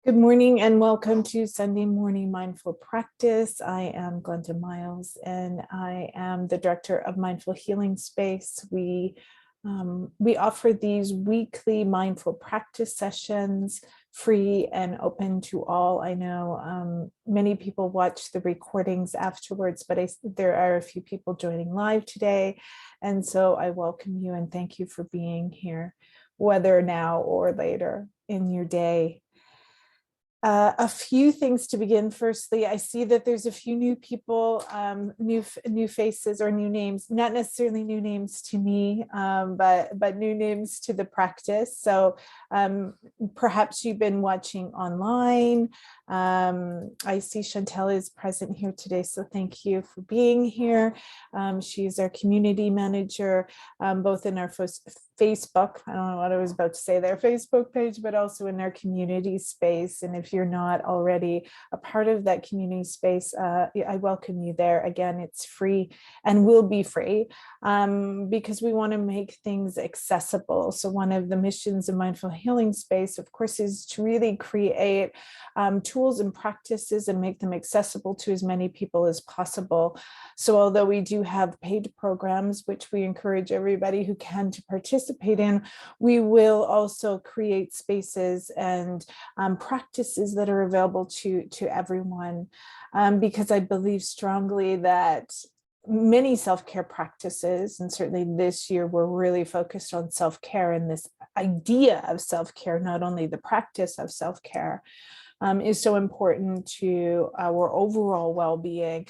Good morning and welcome to Sunday Morning Mindful Practice. I am Glenda Miles and I am the director of Mindful Healing Space. We offer these weekly mindful practice sessions, free and open to all. I know many people watch the recordings afterwards, but there are a few people joining live today. And so I welcome you and thank you for being here, whether now or later in your day. A few things to begin. Firstly, I see that there's a few new people, new faces or new names, not necessarily new names to me, but new names to the practice. So perhaps you've been watching online. I see Chantel is present here today, so thank you for being here. She's our community manager, both in our Facebook, I don't know what I was about to say there, Facebook page, but also in our community space. And if you're not already a part of that community space, I welcome you there. Again, it's free and will be free because we want to make things accessible. So one of the missions of Mindful Healing Space, of course, is to really create tools and practices and make them accessible to as many people as possible. So although we do have paid programs, which we encourage everybody who can to participate in, we will also create spaces and practices that are available to everyone, because I believe strongly that many self-care practices, and certainly this year we're really focused on self-care and this idea of self-care, not only the practice of self-care, is so important to our overall well-being.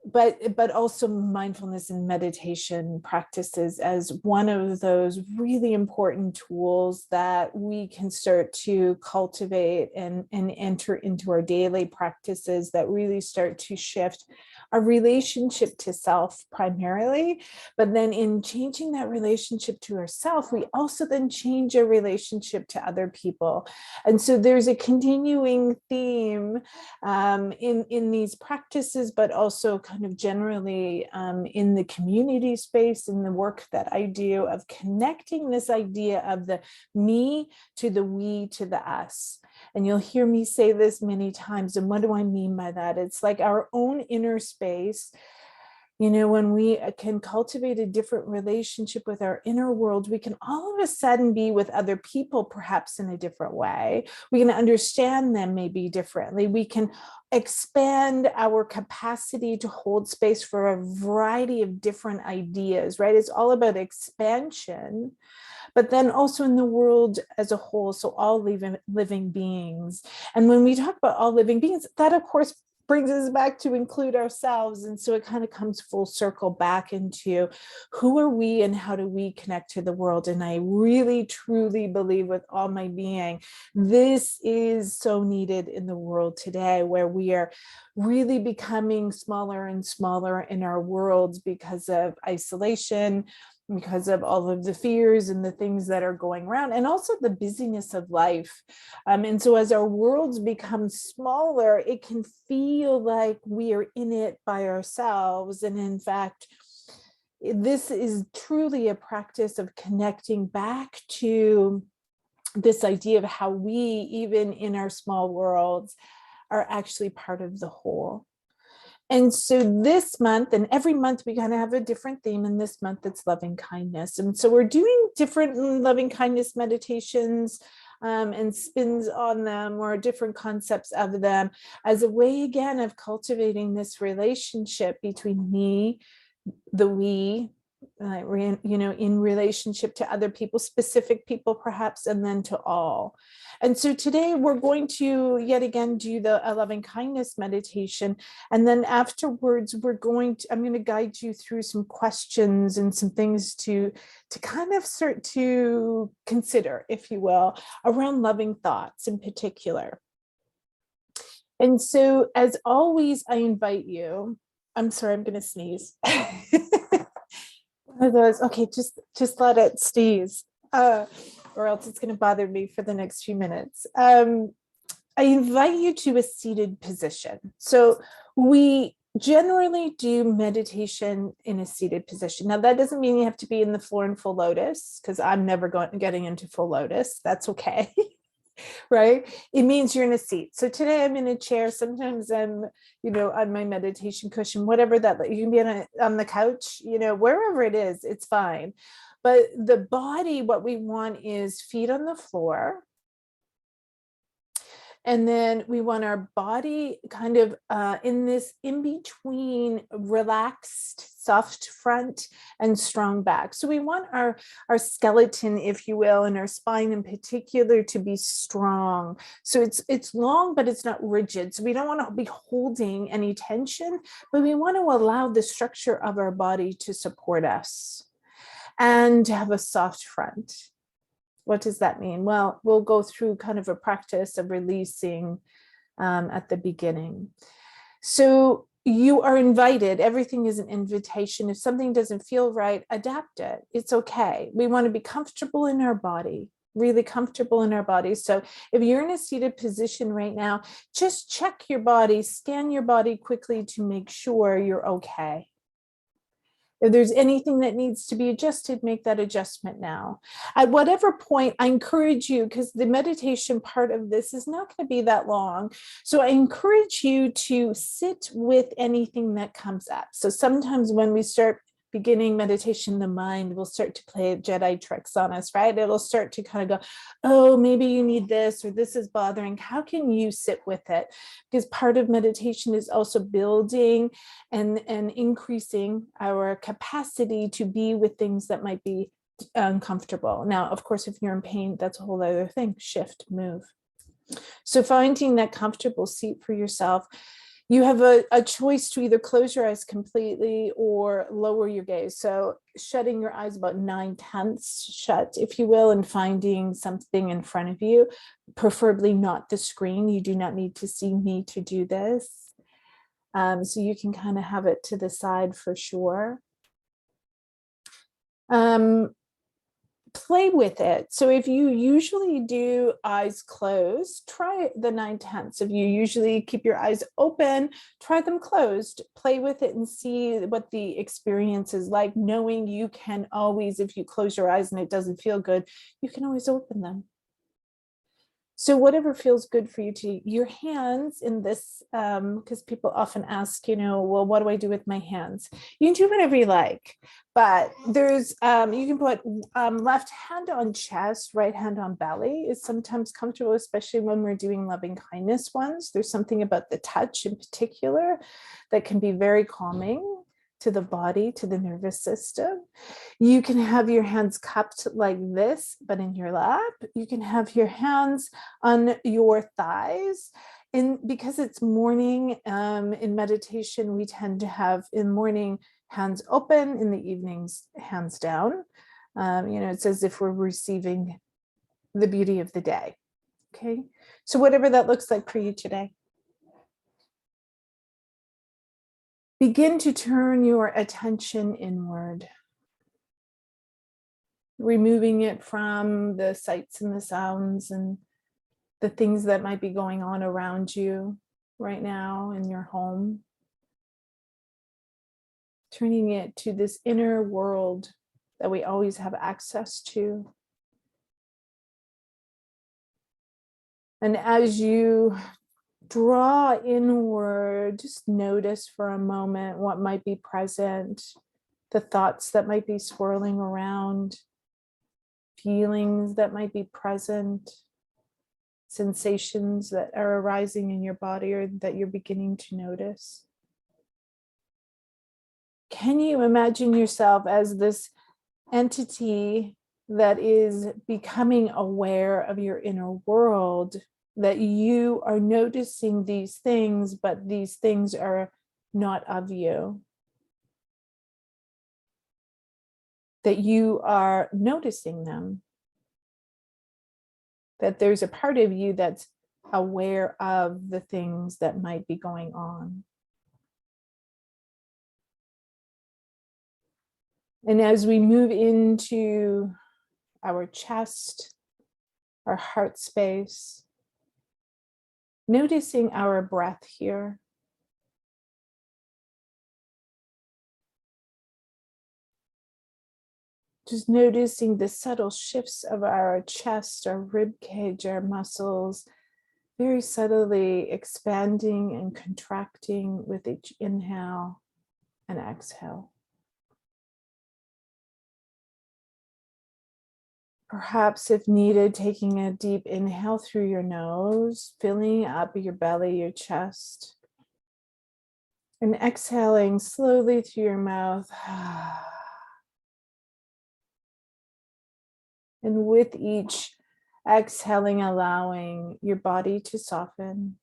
But also mindfulness and meditation practices as one of those really important tools that we can start to cultivate and enter into our daily practices that really start to shift our relationship to self primarily. But then in changing that relationship to ourself, we also then change our relationship to other people. And so there's a continuing theme in these practices, but also kind of generally in the community space, in the work that I do, of connecting this idea of the me to the we to the us. And you'll hear me say this many times. And what do I mean by that? It's like our own inner space. You know, when we can cultivate a different relationship with our inner world, we can all of a sudden be with other people, perhaps in a different way. We can understand them maybe differently. We can expand our capacity to hold space for a variety of different ideas, right? It's all about expansion, but then also in the world as a whole. So all living beings. And when we talk about all living beings, that of course brings us back to include ourselves. And so it kind of comes full circle back into who are we and how do we connect to the world. And I really, truly believe with all my being, this is so needed in the world today, where we are really becoming smaller and smaller in our worlds because of isolation, because of all of the fears and the things that are going around, and also the busyness of life. And so as our worlds become smaller, it can feel like we are in it by ourselves. And in fact, this is truly a practice of connecting back to this idea of how we, even in our small worlds, are actually part of the whole. And so this month, and every month we kind of have a different theme. In this month, it's loving kindness. And so we're doing different loving kindness meditations and spins on them, or different concepts of them, as a way, again, of cultivating this relationship between me, the we, in relationship to other people, specific people perhaps, and then to all. And so today we're going to yet again do the loving kindness meditation. And then afterwards, I'm going to guide you through some questions and some things to kind of start to consider, if you will, around loving thoughts in particular. And so as always, I invite you, I'm sorry, I'm going to sneeze. One of those, okay, just let it sneeze, or else it's going to bother me for the next few minutes. I invite you to a seated position. So we generally do meditation in a seated position. Now, that doesn't mean you have to be in the floor in full lotus, because I'm never getting into full lotus. That's okay. right? It means you're in a seat. So today I'm in a chair. Sometimes I'm, on my meditation cushion, whatever that, you can be on the couch, wherever it is, it's fine. But the body, what we want is feet on the floor. And then we want our body kind of in this in-between relaxed, soft front and strong back. So we want our skeleton, if you will, and our spine in particular to be strong. So it's long, but it's not rigid. So we don't want to be holding any tension, but we want to allow the structure of our body to support us and to have a soft front. What does that mean? Well, we'll go through kind of a practice of releasing at the beginning. So you are invited. Everything is an invitation. If something doesn't feel right, adapt it. It's okay. We want to be comfortable in our body, really comfortable in our body. So if you're in a seated position right now, just check your body, scan your body quickly to make sure you're okay. If there's anything that needs to be adjusted, make that adjustment now. At whatever point, I encourage you, because the meditation part of this is not going to be that long. So I encourage you to sit with anything that comes up. So sometimes when we start beginning meditation, the mind will start to play Jedi tricks on us, right? It'll start to kind of go, oh, maybe you need this, or this is bothering. How can you sit with it? Because part of meditation is also building and increasing our capacity to be with things that might be uncomfortable. Now, of course, if you're in pain, that's a whole other thing. Shift, move. So finding that comfortable seat for yourself. You have a choice to either close your eyes completely or lower your gaze. So shutting your eyes about 9/10 shut, if you will, and finding something in front of you, preferably not the screen. You do not need to see me to do this. So you can kind of have it to the side for sure. Play with it. So if you usually do eyes closed, try the 9/10. If you usually keep your eyes open, try them closed. Play with it and see what the experience is like, knowing you can always, if you close your eyes and it doesn't feel good, you can always open them. So whatever feels good for you to your hands in this, because people often ask, well, what do I do with my hands? You can do whatever you like, but there's, you can put left hand on chest, right hand on belly is sometimes comfortable, especially when we're doing loving kindness ones. There's something about the touch in particular that can be very calming to the body, to the nervous system. You can have your hands cupped like this, but in your lap. You can have your hands on your thighs. And because it's morning, in meditation, we tend to have in morning hands open, in the evenings, hands down. It's as if we're receiving the beauty of the day. Okay. So whatever that looks like for you today. Begin to turn your attention inward, removing it from the sights and the sounds and the things that might be going on around you right now in your home. Turning it to this inner world that we always have access to. And as you draw inward, just notice for a moment what might be present, the thoughts that might be swirling around, feelings that might be present, sensations that are arising in your body or that you're beginning to notice. Can you imagine yourself as this entity that is becoming aware of your inner world, that you are noticing these things, but these things are not of you? That you are noticing them, that there's a part of you that's aware of the things that might be going on. And as we move into our chest, our heart space, noticing our breath here. Just noticing the subtle shifts of our chest, our rib cage, our muscles, very subtly expanding and contracting with each inhale and exhale. Perhaps, if needed, taking a deep inhale through your nose, filling up your belly, your chest, and exhaling slowly through your mouth. And with each exhaling, allowing your body to soften,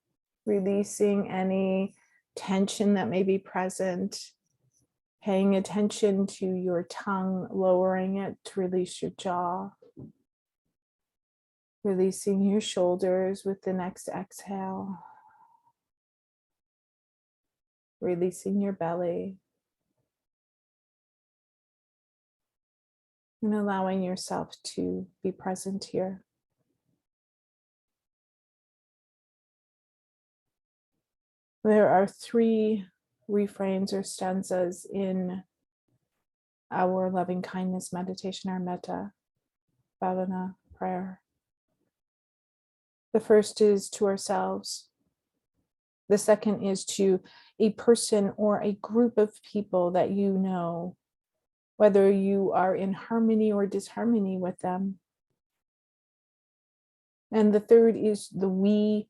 releasing any tension that may be present, paying attention to your tongue, lowering it to release your jaw, releasing your shoulders with the next exhale, releasing your belly, and allowing yourself to be present here. There are 3 refrains or stanzas in our loving kindness meditation, our Metta Bhavana Prayer. The first is to ourselves. The second is to a person or a group of people that you know, whether you are in harmony or disharmony with them. And the third is the we,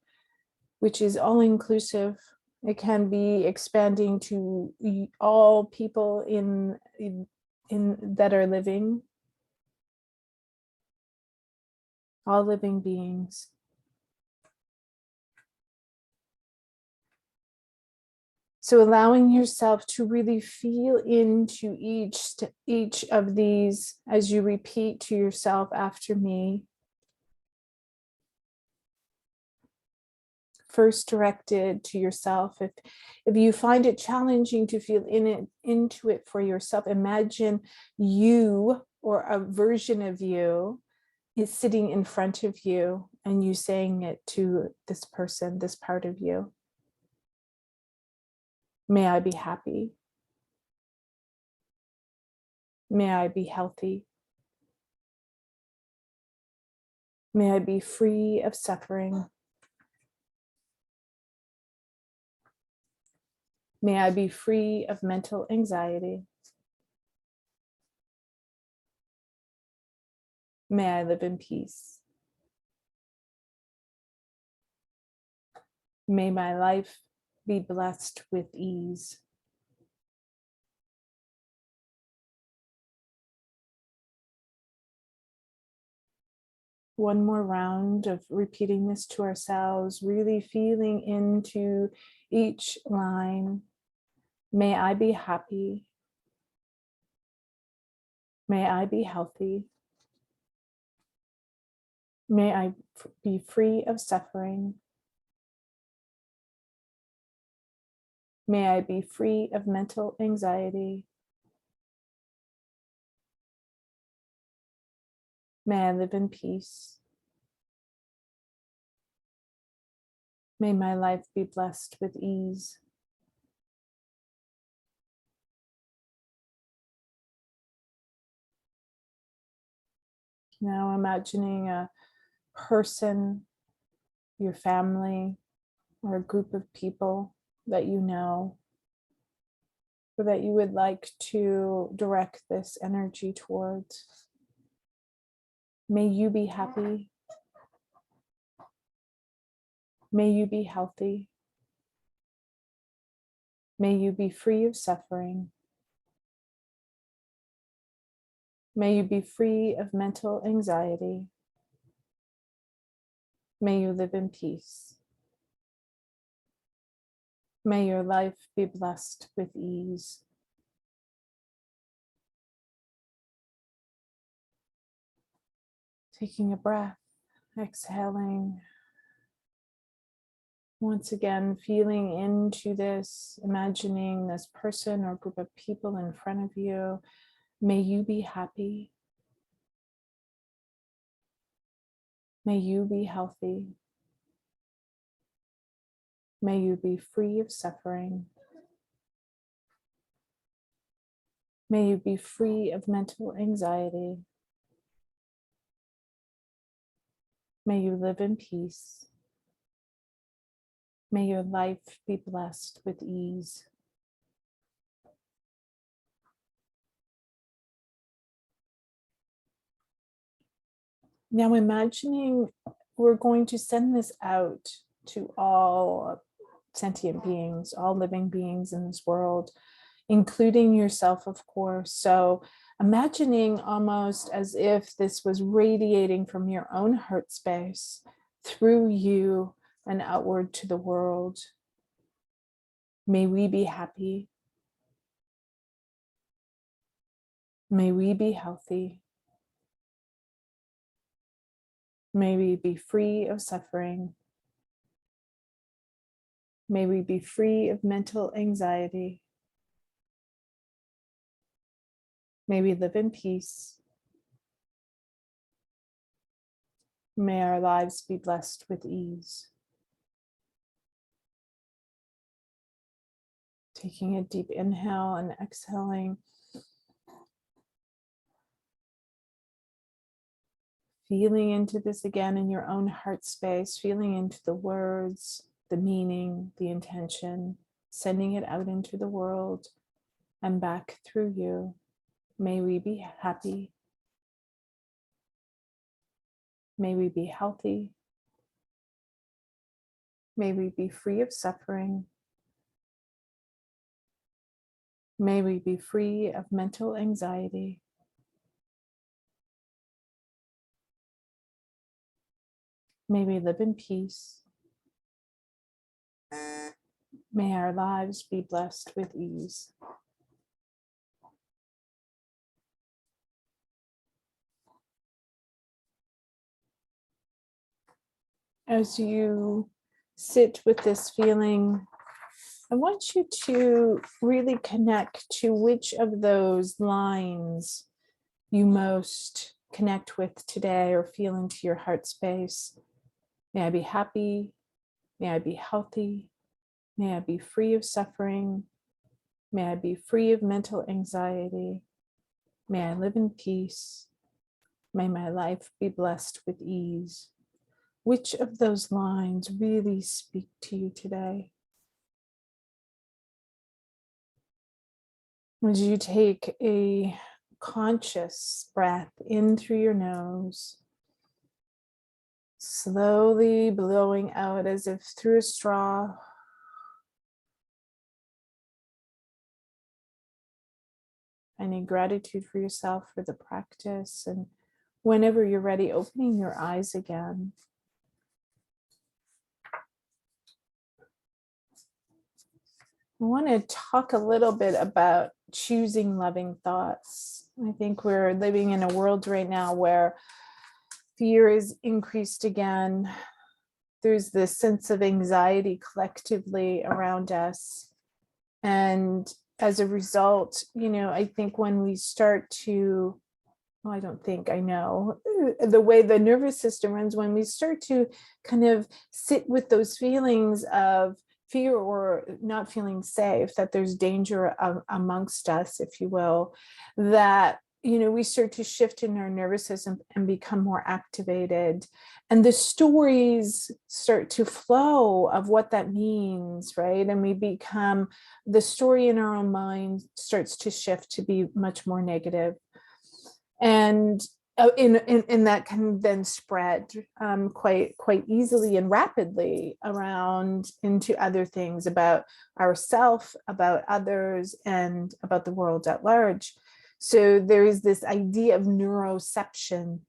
which is all-inclusive. It can be expanding to all people in that are living, all living beings. So allowing yourself to really feel into each of these as you repeat to yourself after me. First, directed to yourself. If you find it challenging to feel into it for yourself, imagine you or a version of you is sitting in front of you and you saying it to this person, this part of you. May I be happy. May I be healthy. May I be free of suffering. May I be free of mental anxiety. May I live in peace. May my life be blessed with ease. One more round of repeating this to ourselves, really feeling into each line. May I be happy. May I be healthy. May I be free of suffering. May I be free of mental anxiety. May I live in peace. May my life be blessed with ease. Now imagining a person, your family, or a group of people that you know, or that you would like to direct this energy towards. May you be happy. May you be healthy. May you be free of suffering. May you be free of mental anxiety. May you live in peace. May your life be blessed with ease. Taking a breath, exhaling. Once again, feeling into this, imagining this person or group of people in front of you. May you be happy. May you be healthy. May you be free of suffering. May you be free of mental anxiety. May you live in peace. May your life be blessed with ease. Now imagining we're going to send this out to all sentient beings, all living beings in this world, including yourself, of course. So imagining almost as if this was radiating from your own heart space through you and outward to the world. May we be happy. May we be healthy. May we be free of suffering. May we be free of mental anxiety. May we live in peace. May our lives be blessed with ease. Taking a deep inhale and exhaling. Feeling into this again in your own heart space, feeling into the words, the meaning, the intention, sending it out into the world and back through you. May we be happy. May we be healthy. May we be free of suffering. May we be free of mental anxiety. May we live in peace. May our lives be blessed with ease. As you sit with this feeling, I want you to really connect to which of those lines you most connect with today or feel into your heart space. May I be happy. May I be healthy. May I be free of suffering. May I be free of mental anxiety. May I live in peace. May my life be blessed with ease. Which of those lines really speak to you today? Would you take a conscious breath in through your nose, slowly blowing out as if through a straw. Any gratitude for yourself for the practice, and whenever you're ready, opening your eyes again. I want to talk a little bit about choosing loving thoughts. I think we're living in a world right now where fear is increased again. There's this sense of anxiety collectively around us. And as a result, I think when we start to, well, I don't think I know the way the nervous system runs, when we start to kind of sit with those feelings of fear or not feeling safe, that there's danger amongst us, if you will, that we start to shift in our nervous system and become more activated. And the stories start to flow of what that means, right? And we become, the story in our own mind starts to shift to be much more negative. And in that can then spread quite easily and rapidly around into other things about ourselves, about others, and about the world at large. So there is this idea of neuroception,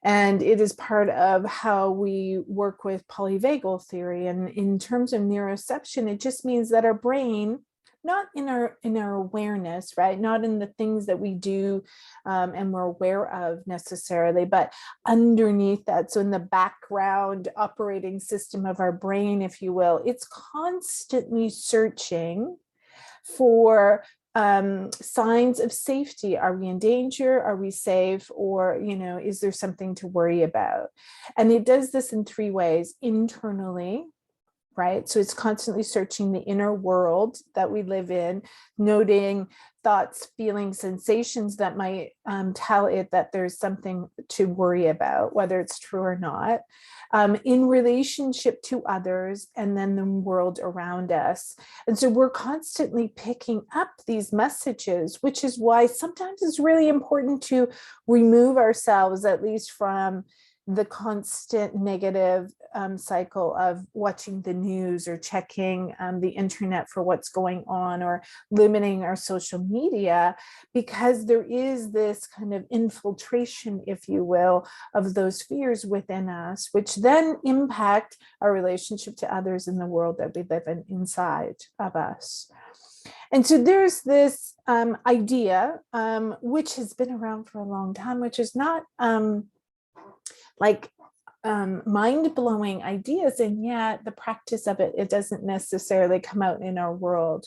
and it is part of how we work with polyvagal theory. And in terms of neuroception, it just means that our brain, not in our awareness, right? Not in the things that we do and we're aware of necessarily, but underneath that. So in the background operating system of our brain, if you will, it's constantly searching for signs of safety. Are we in danger? Are we safe? Or, is there something to worry about? And it does this in three ways: internally, right? So it's constantly searching the inner world that we live in, noting thoughts, feelings, sensations that might tell it that there's something to worry about, whether it's true or not, in relationship to others, and then the world around us. And so we're constantly picking up these messages, which is why sometimes it's really important to remove ourselves, at least from the constant negative cycle of watching the news or checking the internet for what's going on, or limiting our social media, because there is this kind of infiltration, if you will, of those fears within us, which then impact our relationship to others in the world that we live in inside of us. And so there's this idea, which has been around for a long time, which is not mind-blowing ideas, and yet the practice of it doesn't necessarily come out in our world,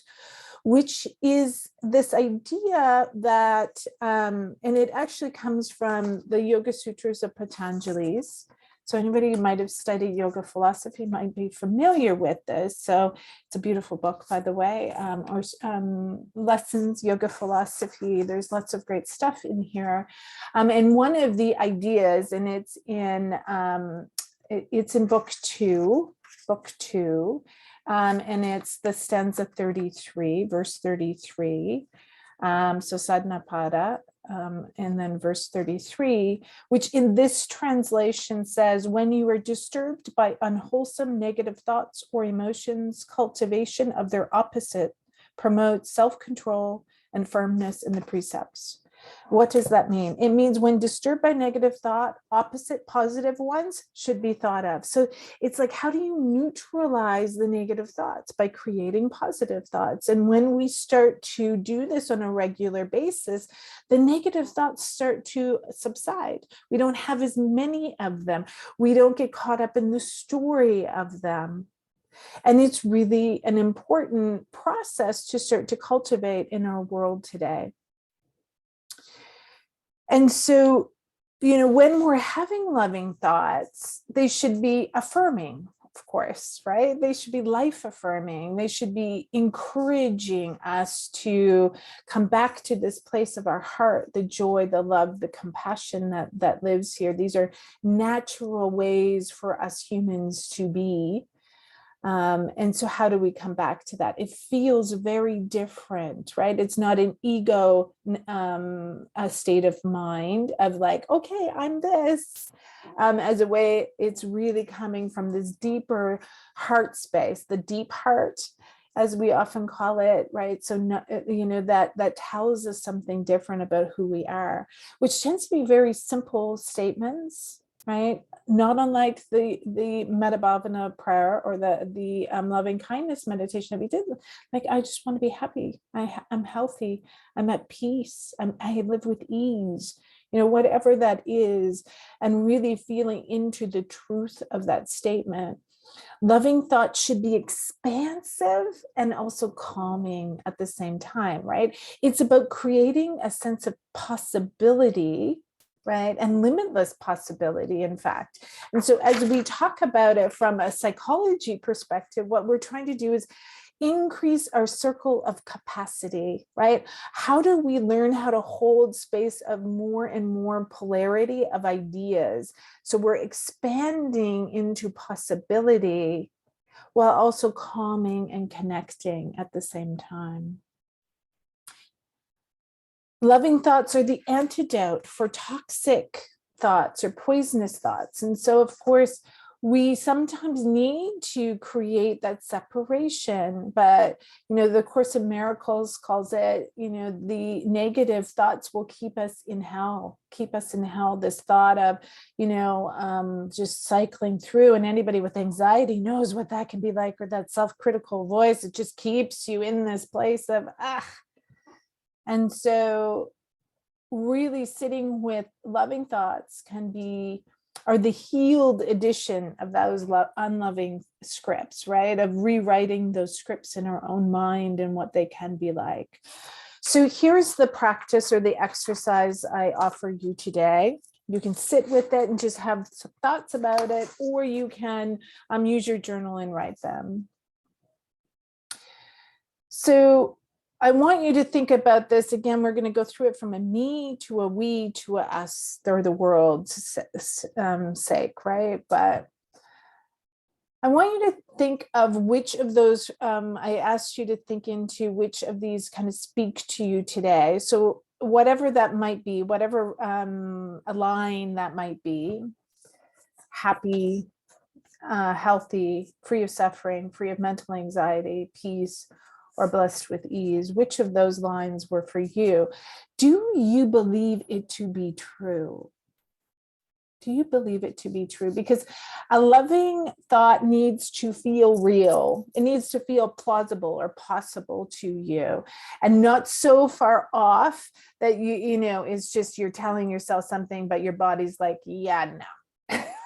which is this idea that, and it actually comes from the Yoga Sutras of Patanjali's. So anybody who might have studied yoga philosophy might be familiar with this. So it's a beautiful book, by the way, or Lessons, Yoga Philosophy. There's lots of great stuff in here. And one of the ideas, and it's in book two, and it's the stanza 33, verse 33. So sadhana pada. And then verse 33, which in this translation says, when you are disturbed by unwholesome negative thoughts or emotions, cultivation of their opposite promotes self-control and firmness in the precepts. What does that mean? It means when disturbed by negative thought, opposite positive ones should be thought of. So it's like, how do you neutralize the negative thoughts? By creating positive thoughts. And when we start to do this on a regular basis, the negative thoughts start to subside. We don't have as many of them. We don't get caught up in the story of them. And it's really an important process to start to cultivate in our world today. And so, when we're having loving thoughts, they should be affirming, of course, right? They should be life affirming. They should be encouraging us to come back to this place of our heart, the joy, the love, the compassion that lives here. These are natural ways for us humans to be. And so how do we come back to that? It feels very different, right? It's not an ego a state of mind of like, okay, I'm this. As a way, it's really coming from this deeper heart space, the deep heart, as we often call it, right? So, that tells us something different about who we are, which tends to be very simple statements, right? Not unlike the Metta Bhavana Prayer or the loving kindness meditation that we did. Like, I just want to be happy. I'm healthy. I'm at peace. I live with ease. Whatever that is, and really feeling into the truth of that statement. Loving thoughts should be expansive and also calming at the same time, right? It's about creating a sense of possibility, right? And limitless possibility, in fact. And so as we talk about it from a psychology perspective, what we're trying to do is increase our circle of capacity, right? How do we learn how to hold space of more and more polarity of ideas? So we're expanding into possibility while also calming and connecting at the same time. Loving thoughts are the antidote for toxic thoughts or poisonous thoughts. And so, of course, we sometimes need to create that separation, but, the Course in Miracles calls it, the negative thoughts will keep us in hell, this thought of, just cycling through, and anybody with anxiety knows what that can be like, or that self-critical voice. It just keeps you in this place of, And so really sitting with loving thoughts are the healed edition of those unloving scripts, right? Of rewriting those scripts in our own mind and what they can be like. So here's the practice or the exercise I offer you today. You can sit with it and just have some thoughts about it, or you can use your journal and write them. So I want you to think about this. Again, we're going to go through it from a me to a we to a us, or the world's sake, right? But I want you to think of which of those, I asked you to think into which of these kind of speak to you today. So whatever that might be, whatever a line that might be: happy, healthy, free of suffering, free of mental anxiety, peace, or blessed with ease. Which of those lines were for you? Do you believe it to be true? Do you believe it to be true? Because a loving thought needs to feel real. It needs to feel plausible or possible to you, and not so far off that you know, it's just you're telling yourself something, but your body's like, yeah, no.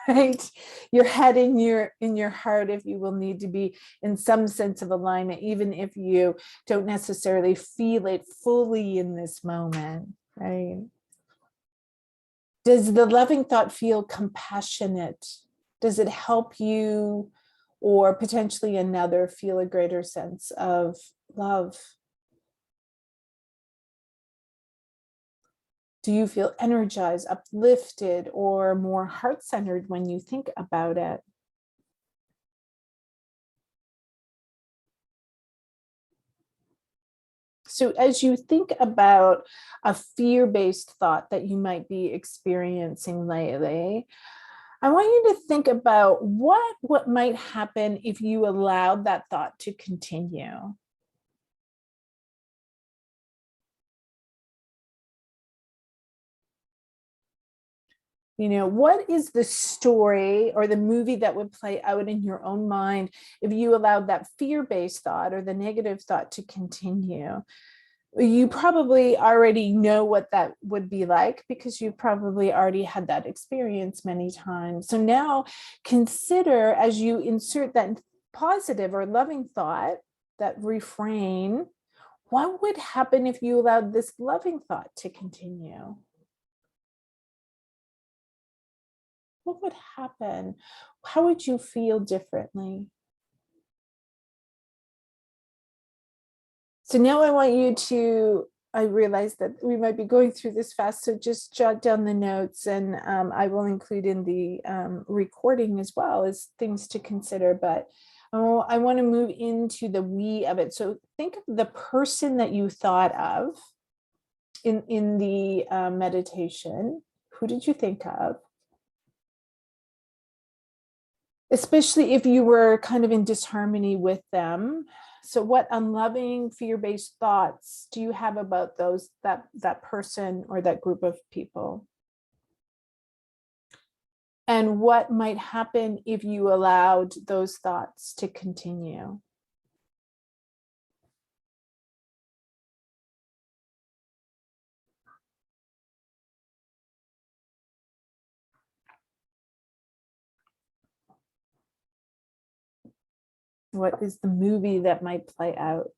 Right? Your head and your heart, if you will, need to be in some sense of alignment, even if you don't necessarily feel it fully in this moment, right? Does the loving thought feel compassionate? Does it help you or potentially another feel a greater sense of love? Do you feel energized, uplifted, or more heart-centered when you think about it? So as you think about a fear-based thought that you might be experiencing lately, I want you to think about what might happen if you allowed that thought to continue. You know, what is the story or the movie that would play out in your own mind if you allowed that fear-based thought or the negative thought to continue? You probably already know what that would be like, because you probably already had that experience many times. So now consider, as you insert that positive or loving thought, that refrain, what would happen if you allowed this loving thought to continue? What would happen? How would you feel differently? So now I want you to, I realize that we might be going through this fast, so just jot down the notes, and I will include in the recording as well as things to consider. But I want to move into the we of it. So think of the person that you thought of in the meditation. Who did you think of? Especially if you were kind of in disharmony with them. So what unloving, fear-based thoughts do you have about that person or that group of people? And what might happen if you allowed those thoughts to continue? What is the movie that might play out?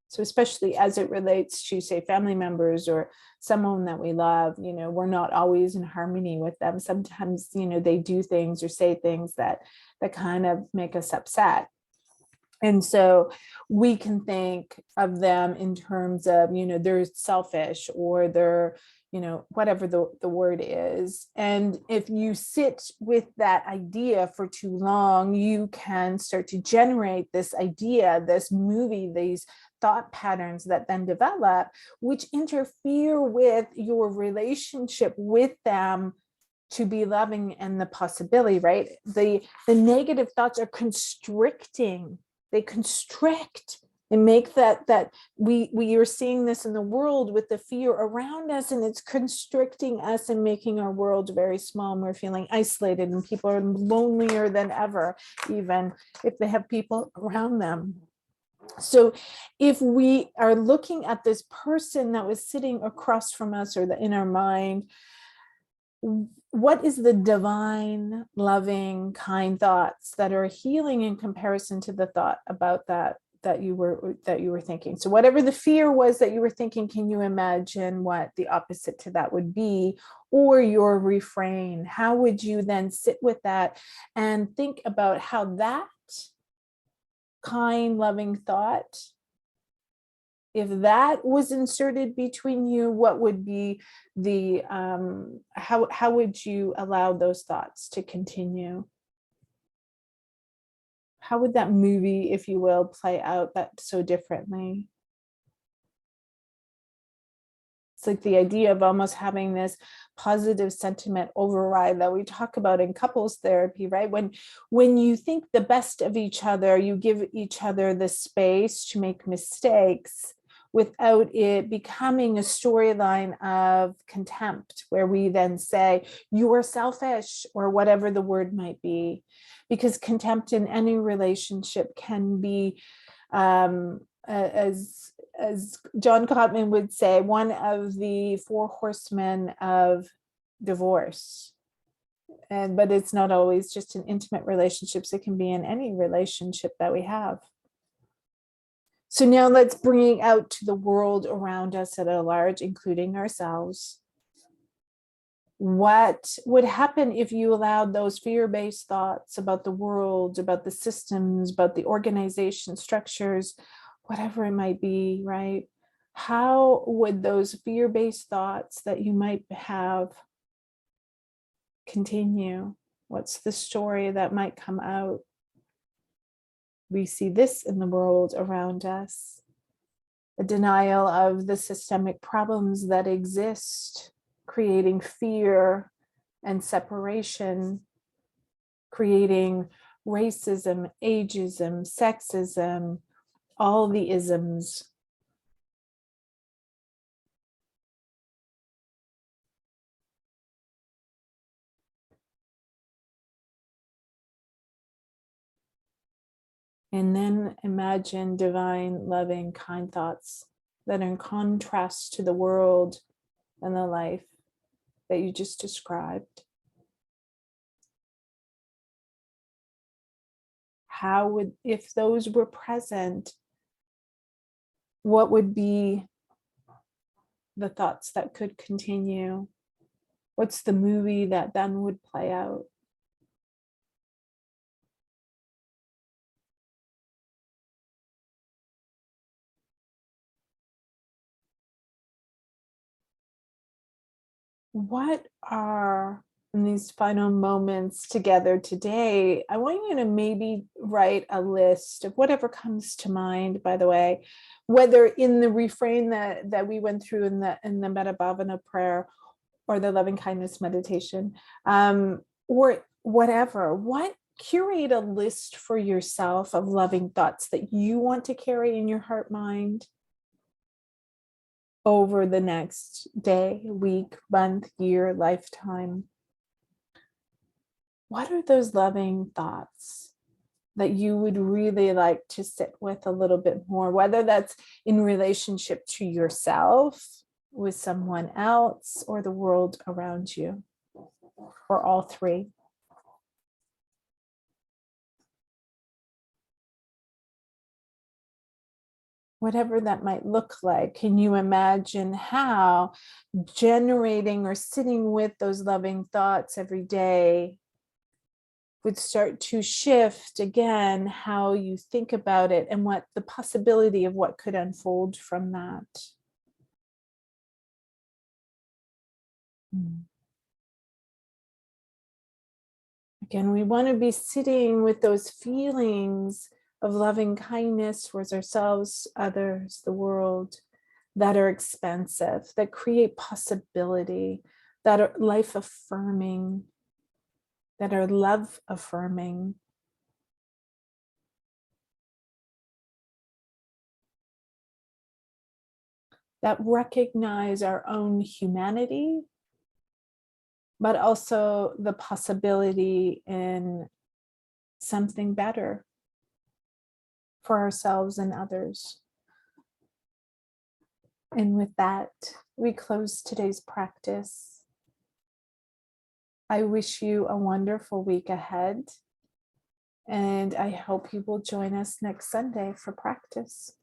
So especially as it relates to, say, family members or someone that we love, you know, we're not always in harmony with them. Sometimes, you know, they do things or say things that kind of make us upset. And so we can think of them in terms of, you know, they're selfish, or they're, you know, whatever the word is. And if you sit with that idea for too long, you can start to generate this idea, this movie, these thought patterns that then develop, which interfere with your relationship with them to be loving and the possibility, right? The negative thoughts are constricting. They constrict and make that we are seeing this in the world with the fear around us, and it's constricting us and making our world very small, and we're feeling isolated, and people are lonelier than ever, even if they have people around them. So if we are looking at this person that was sitting across from us, or in our mind, what is the divine, loving, kind thoughts that are healing in comparison to the thought about that that you were thinking. So whatever the fear was that you were thinking, can you imagine what the opposite to that would be, or your refrain? How would you then sit with that and think about how that kind, loving thought, if that was inserted between you, what would be the how would you allow those thoughts to continue? How would that movie, if you will, play out that so differently? It's like the idea of almost having this positive sentiment override that we talk about in couples therapy, right? When you think the best of each other, you give each other the space to make mistakes without it becoming a storyline of contempt, where we then say, you are selfish, or whatever the word might be. Because contempt in any relationship can be, as John Gottman would say, one of the 4 horsemen of divorce. But it's not always just in intimate relationships. It can be in any relationship that we have. So now let's bring it out to the world around us at large, including ourselves. What would happen if you allowed those fear-based thoughts about the world, about the systems, about the organization structures, whatever it might be, right? How would those fear-based thoughts that you might have continue? What's the story that might come out? We see this in the world around us. A denial of the systemic problems that exist, creating fear and separation, creating racism, ageism, sexism, all the isms. And then imagine divine, loving, kind thoughts that are in contrast to the world and the life that you just described. How would, if those were present, what would be the thoughts that could continue? What's the movie that then would play out? What are, in these final moments together today, I want you to maybe write a list of whatever comes to mind, by the way, whether in the refrain that we went through in the Metta Bhavana Prayer or the loving kindness meditation, or whatever. Curate a list for yourself of loving thoughts that you want to carry in your heart mind over the next day, week, month, year, lifetime. What are those loving thoughts that you would really like to sit with a little bit more, whether that's in relationship to yourself, with someone else, or the world around you, or all three? Whatever that might look like, can you imagine how generating or sitting with those loving thoughts every day would start to shift again how you think about it and what the possibility of what could unfold from that? Again, we want to be sitting with those feelings of loving kindness towards ourselves, others, the world, that are expansive, that create possibility, that are life affirming, that are love affirming. That recognize our own humanity, but also the possibility in something better for ourselves and others. And with that, we close today's practice. I wish you a wonderful week ahead. And I hope you will join us next Sunday for practice.